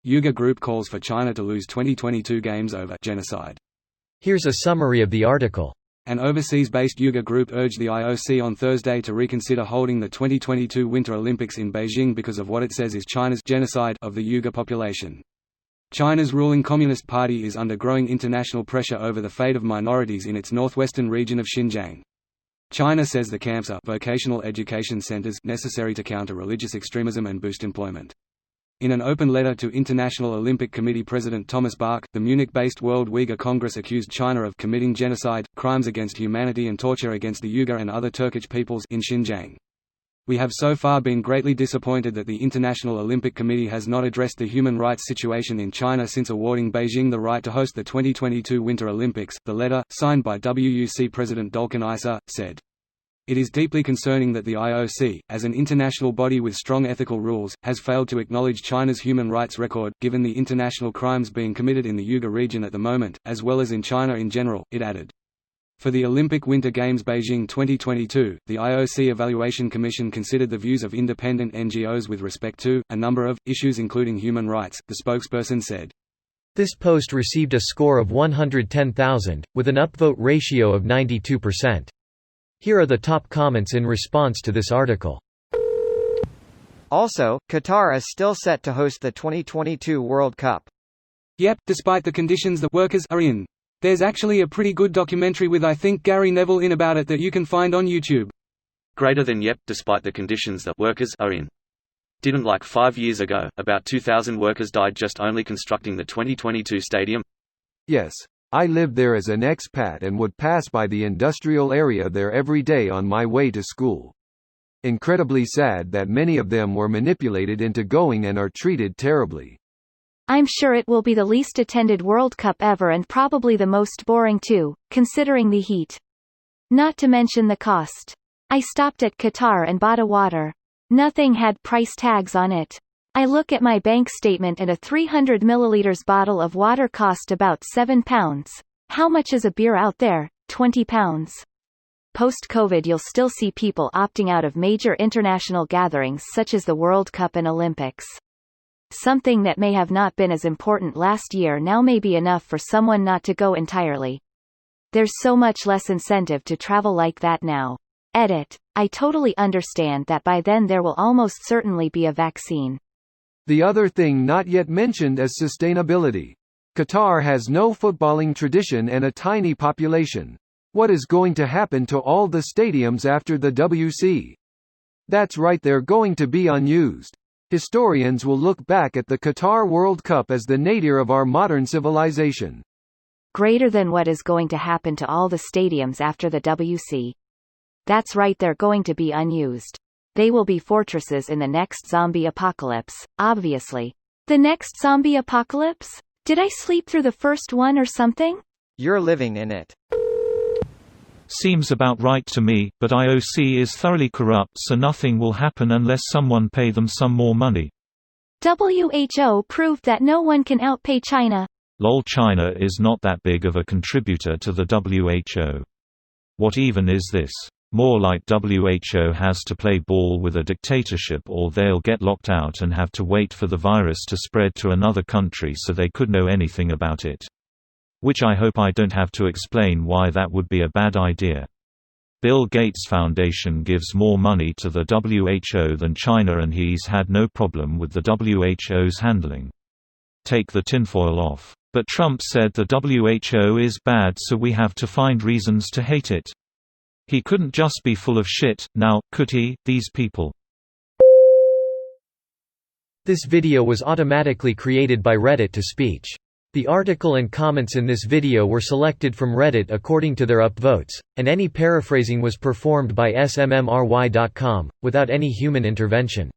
Uighur group calls for China to lose 2022 Games over genocide. Here's a summary of the article. An overseas-based Uighur group urged the IOC on Thursday to reconsider holding the 2022 Winter Olympics in Beijing because of what it says is China's genocide of the Uighur population. China's ruling Communist Party is under growing international pressure over the fate of minorities in its northwestern region of Xinjiang. China says the camps are vocational education centers necessary to counter religious extremism and boost employment. In an open letter to International Olympic Committee President Thomas Bach, the Munich-based World Uyghur Congress accused China of committing genocide, crimes against humanity and torture against the Uyghur and other Turkic peoples in Xinjiang. We have so far been greatly disappointed that the International Olympic Committee has not addressed the human rights situation in China since awarding Beijing the right to host the 2022 Winter Olympics, the letter, signed by WUC President Dolkan Issa, said. It is deeply concerning that the IOC, as an international body with strong ethical rules, has failed to acknowledge China's human rights record, given the international crimes being committed in the Uyghur region at the moment, as well as in China in general, it added. For the Olympic Winter Games Beijing 2022, the IOC Evaluation Commission considered the views of independent NGOs with respect to a number of issues including human rights, the spokesperson said. This post received a score of 110,000, with an upvote ratio of 92%. Here are the top comments in response to this article. Also, Qatar is still set to host the 2022 World Cup. Yep, despite the conditions the workers are in. There's actually a pretty good documentary with I think Gary Neville in about it that you can find on YouTube. Greater than yep, despite the conditions the workers are in. Didn't like 5 years ago, about 2,000 workers died just only constructing the 2022 stadium? Yes. I lived there as an expat and would pass by the industrial area there every day on my way to school. Incredibly sad that many of them were manipulated into going and are treated terribly. I'm sure it will be the least attended World Cup ever and probably the most boring too, considering the heat. Not to mention the cost. I stopped at Qatar and bought a water. Nothing had price tags on it. I look at my bank statement and a 300 milliliters bottle of water cost about £7. How much is a beer out there? £20. Post-COVID you'll still see people opting out of major international gatherings such as the World Cup and Olympics. Something that may have not been as important last year now may be enough for someone not to go entirely. There's so much less incentive to travel like that now. Edit. I totally understand that by then there will almost certainly be a vaccine. The other thing not yet mentioned is sustainability. Qatar has no footballing tradition and a tiny population. What is going to happen to all the stadiums after the WC? That's right, they're going to be unused. Historians will look back at the Qatar World Cup as the nadir of our modern civilization. Greater than what is going to happen to all the stadiums after the WC. That's right, they're going to be unused. They will be fortresses in the next zombie apocalypse, obviously. The next zombie apocalypse? Did I sleep through the first one or something? You're living in it. Seems about right to me, but IOC is thoroughly corrupt, so nothing will happen unless someone pay them some more money. WHO proved that no one can outpay China. Lol, China is not that big of a contributor to the WHO. What even is this? More like WHO has to play ball with a dictatorship or they'll get locked out and have to wait for the virus to spread to another country so they could know anything about it. Which I hope I don't have to explain why that would be a bad idea. Bill Gates Foundation gives more money to the WHO than China and he's had no problem with the WHO's handling. Take the tinfoil off. But Trump said the WHO is bad so we have to find reasons to hate it. He couldn't just be full of shit, now, could he, these people? This video was automatically created by Reddit to speech. The article and comments in this video were selected from Reddit according to their upvotes, and any paraphrasing was performed by smmry.com, without any human intervention.